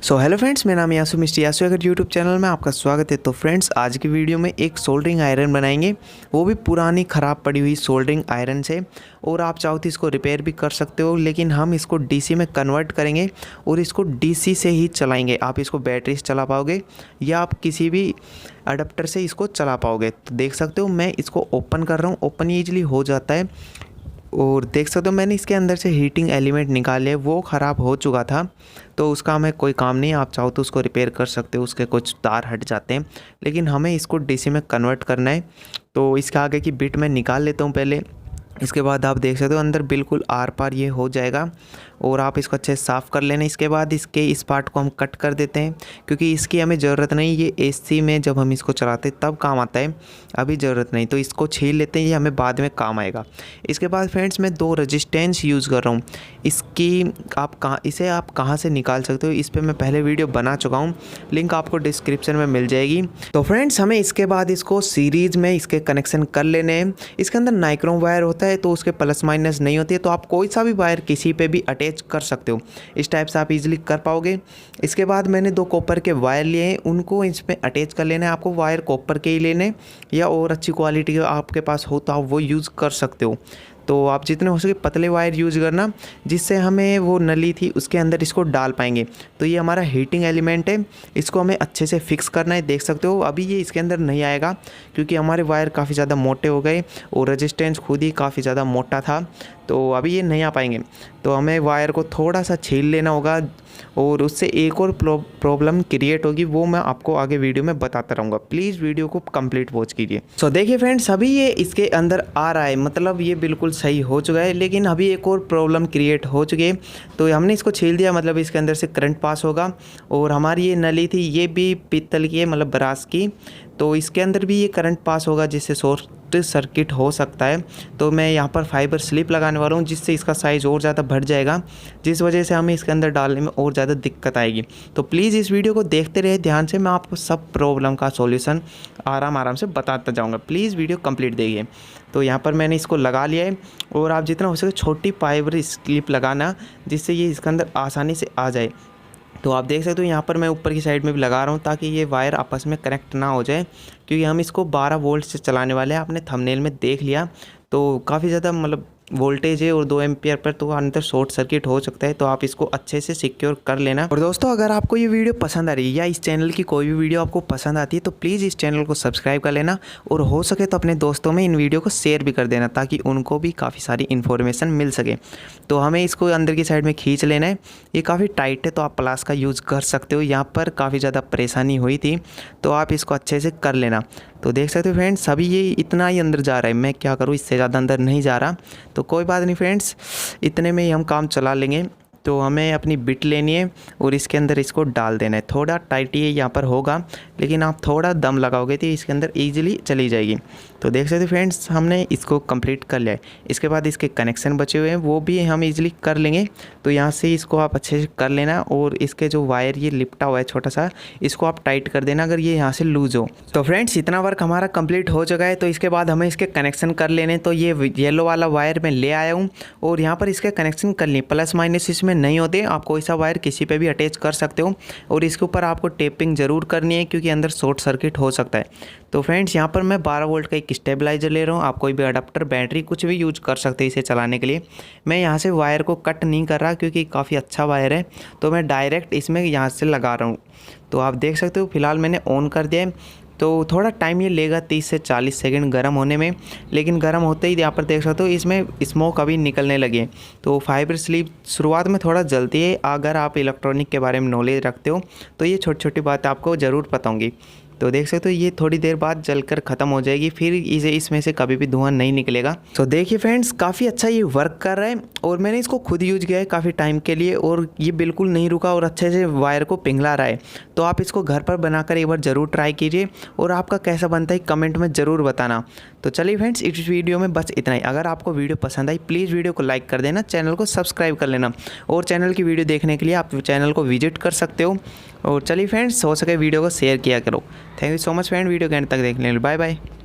So hello friends, मेरा नाम है यासु अगर यूट्यूब चैनल में आपका स्वागत है। तो फ्रेंड्स, आज की वीडियो में एक सोल्डरिंग आयरन बनाएंगे, वो भी पुरानी ख़राब पड़ी हुई सोल्डरिंग आयरन से। और आप चाहो तो इसको रिपेयर भी कर सकते हो, लेकिन हम इसको डीसी में कन्वर्ट करेंगे और इसको डीसी से ही चलाएंगे। आप इसको बैटरी से चला पाओगे या आप किसी भी अडेप्टर से इसको चला पाओगे। तो देख सकते हो मैं इसको ओपन कर रहा हूँ, ओपन ईजिली हो जाता है। और देख सकते हो मैंने इसके अंदर से हीटिंग एलिमेंट निकाले, वो ख़राब हो चुका था तो उसका हमें कोई काम नहीं। आप चाहो तो उसको रिपेयर कर सकते हो, उसके कुछ तार हट जाते हैं, लेकिन हमें इसको डीसी में कन्वर्ट करना है। तो इसके आगे की बिट मैं निकाल लेता हूँ पहले। इसके बाद आप देख सकते हो अंदर बिल्कुल आर पार ये हो जाएगा और आप इसको अच्छे से साफ़ कर लेना। इसके बाद इसके इस पार्ट को हम कट कर देते हैं, क्योंकि इसकी हमें ज़रूरत नहीं। ये एसी में जब हम इसको चलाते हैं तब काम आता है, अभी ज़रूरत नहीं। तो इसको छील लेते हैं, ये हमें बाद में काम आएगा। इसके बाद फ्रेंड्स, मैं 2 रेजिस्टेंस यूज़ कर रहा हूँ। इसे आप कहाँ से निकाल सकते हो, इस पर मैं पहले वीडियो बना चुका हूँ, लिंक आपको डिस्क्रिप्शन में मिल जाएगी। तो फ्रेंड्स, हमें इसके बाद इसको सीरीज़ में इसके कनेक्शन कर लेने हैं। इसके अंदर नाइक्रोम वायर होता है तो उसके प्लस माइनस नहीं होती है, तो आप कोई सा भी वायर किसी पे भी अटैच कर सकते हो। इस टाइप से आप इजीली कर पाओगे। इसके बाद मैंने 2 कॉपर के वायर लिए हैं, उनको इसमें अटैच कर लेना है। आपको वायर कॉपर के ही लेने, या और अच्छी क्वालिटी का आपके पास हो तो आप वो यूज़ कर सकते हो। तो आप जितने हो सके पतले वायर यूज़ करना, जिससे हमें वो नली थी उसके अंदर इसको डाल पाएंगे। तो ये हमारा हीटिंग एलिमेंट है, इसको हमें अच्छे से फिक्स करना है। देख सकते हो अभी ये इसके अंदर नहीं आएगा, क्योंकि हमारे वायर काफ़ी ज़्यादा मोटे हो गए और रेजिस्टेंस खुद ही काफ़ी ज़्यादा मोटा था, तो अभी ये नहीं आ पाएंगे। तो हमें वायर को थोड़ा सा छील लेना होगा और उससे एक और प्रॉब्लम क्रिएट होगी, वो मैं आपको आगे वीडियो में बताता रहूँगा। प्लीज़ वीडियो को कंप्लीट वॉच कीजिए। सो देखिए फ्रेंड्स, अभी ये इसके अंदर आ रहा है, मतलब ये बिल्कुल सही हो चुका है, लेकिन अभी एक और प्रॉब्लम क्रिएट हो चुकी है। तो हमने इसको छील दिया, मतलब इसके अंदर से करंट पास होगा। और हमारी ये नली थी, ये भी पीतल की है, मतलब ब्रास की, तो इसके अंदर भी ये करंट पास होगा, जिससे शॉर्ट सर्किट हो सकता है। तो मैं यहाँ पर फाइबर स्लिप लगाने वाला हूँ, जिससे इसका साइज़ और ज़्यादा बढ़ जाएगा, जिस वजह से हमें इसके अंदर डालने में और ज़्यादा दिक्कत आएगी। तो प्लीज़ इस वीडियो को देखते रहे ध्यान से, मैं आपको सब प्रॉब्लम का सॉल्यूशन आराम से बताता जाऊँगा। प्लीज़ वीडियो कंप्लीट देखिए। तो यहाँ पर मैंने इसको लगा लिया है, और आप जितना हो सके छोटी फाइबर स्लिप लगाना, जिससे ये इसके अंदर आसानी से आ जाए। तो आप देख सकते हो यहाँ पर मैं ऊपर की साइड में भी लगा रहा हूँ, ताकि ये वायर आपस में कनेक्ट ना हो जाए, क्योंकि हम इसको 12 वोल्ट से चलाने वाले हैं। आपने थंबनेल में देख लिया, तो काफ़ी ज़्यादा मतलब वोल्टेज है और 2 एम्पियर पर, तो अंदर शॉर्ट सर्किट हो सकता है। तो आप इसको अच्छे से सिक्योर कर लेना। और दोस्तों, अगर आपको ये वीडियो पसंद आ रही है या इस चैनल की कोई भी वीडियो आपको पसंद आती है, तो प्लीज़ इस चैनल को सब्सक्राइब कर लेना, और हो सके तो अपने दोस्तों में इन वीडियो को शेयर भी कर देना, ताकि उनको भी काफ़ी सारी इन्फॉर्मेशन मिल सके। तो हमें इसको अंदर की साइड में खींच लेना है। ये काफ़ी टाइट है, तो आप प्लास का यूज़ कर सकते हो। यहाँ पर काफ़ी ज़्यादा परेशानी हुई थी, तो आप इसको अच्छे से कर लेना। तो देख सकते हो फ्रेंड्स, अभी ये इतना ही अंदर जा रहा है, मैं क्या करूँ, इससे ज़्यादा अंदर नहीं जा रहा। तो कोई बात नहीं फ्रेंड्स, इतने में ही हम काम चला लेंगे। तो हमें अपनी बिट लेनी है और इसके अंदर इसको डाल देना है। थोड़ा टाइट ही यहाँ पर होगा, लेकिन आप थोड़ा दम लगाओगे तो इसके अंदर ईजिली चली जाएगी। तो देख सकते फ्रेंड्स, हमने इसको कंप्लीट कर लिया है। इसके बाद इसके कनेक्शन बचे हुए हैं, वो भी हम ईजिली कर लेंगे। तो यहाँ से इसको आप अच्छे से कर लेना, और इसके जो वायर ये लिपटा हुआ है छोटा सा, इसको आप टाइट कर देना अगर ये यहाँ से लूज हो। तो फ्रेंड्स, इतना वर्क हमारा कंप्लीट हो चुका है। तो इसके बाद हमें इसके कनेक्शन कर लेने। तो ये येलो वाला वायर मैं ले आया हूँ, और यहाँ पर इसके कनेक्शन कर लिए। प्लस माइनस इसमें नहीं होते, आप कोई सा वायर किसी पे भी अटैच कर सकते हो। और इसके ऊपर आपको टेपिंग ज़रूर करनी है, क्योंकि अंदर शॉर्ट सर्किट हो सकता है। तो फ्रेंड्स, यहाँ पर मैं 12 वोल्ट का एक स्टेबलाइजर ले रहा हूँ। आप कोई भी अडाप्टर, बैटरी कुछ भी यूज कर सकते हैं इसे चलाने के लिए। मैं यहाँ से वायर को कट नहीं कर रहा, क्योंकि काफ़ी अच्छा वायर है, तो मैं डायरेक्ट इसमें यहाँ से लगा रहा हूँ। तो आप देख सकते हो फिलहाल मैंने ऑन कर दिया है। तो थोड़ा टाइम ये लेगा 30 से 40 सेकंड गर्म होने में, लेकिन गर्म होते ही यहाँ पर देख सकते हो इसमें स्मोक अभी निकलने लगे। तो फाइबर स्लीप शुरुआत में थोड़ा जलती है। अगर आप इलेक्ट्रॉनिक के बारे में नॉलेज रखते हो तो ये छोटी छोटी बातें आपको ज़रूर पता होंगी। तो देख सकते हो ये थोड़ी देर बाद जलकर ख़त्म हो जाएगी, फिर इसमें से कभी भी धुआं नहीं निकलेगा। तो देखिए फ्रेंड्स, काफ़ी अच्छा ये वर्क कर रहा है, और मैंने इसको खुद यूज किया है काफ़ी टाइम के लिए, और ये बिल्कुल नहीं रुका और अच्छे से वायर को पिघला रहा है। तो आप इसको घर पर बनाकर एक बार ज़रूर ट्राई कीजिए, और आपका कैसा बनता है कमेंट में ज़रूर बताना। तो चलिए फ्रेंड्स, इस वीडियो में बस इतना ही। अगर आपको वीडियो पसंद आई, प्लीज़ वीडियो को लाइक कर देना, चैनल को सब्सक्राइब कर लेना, और चैनल की वीडियो देखने के लिए आप चैनल को विजिट कर सकते हो। और चलिए फ्रेंड्स, हो सके वीडियो को शेयर किया करो। Thank you so much friend, video के एंड तक देखने के लिए। Bye bye.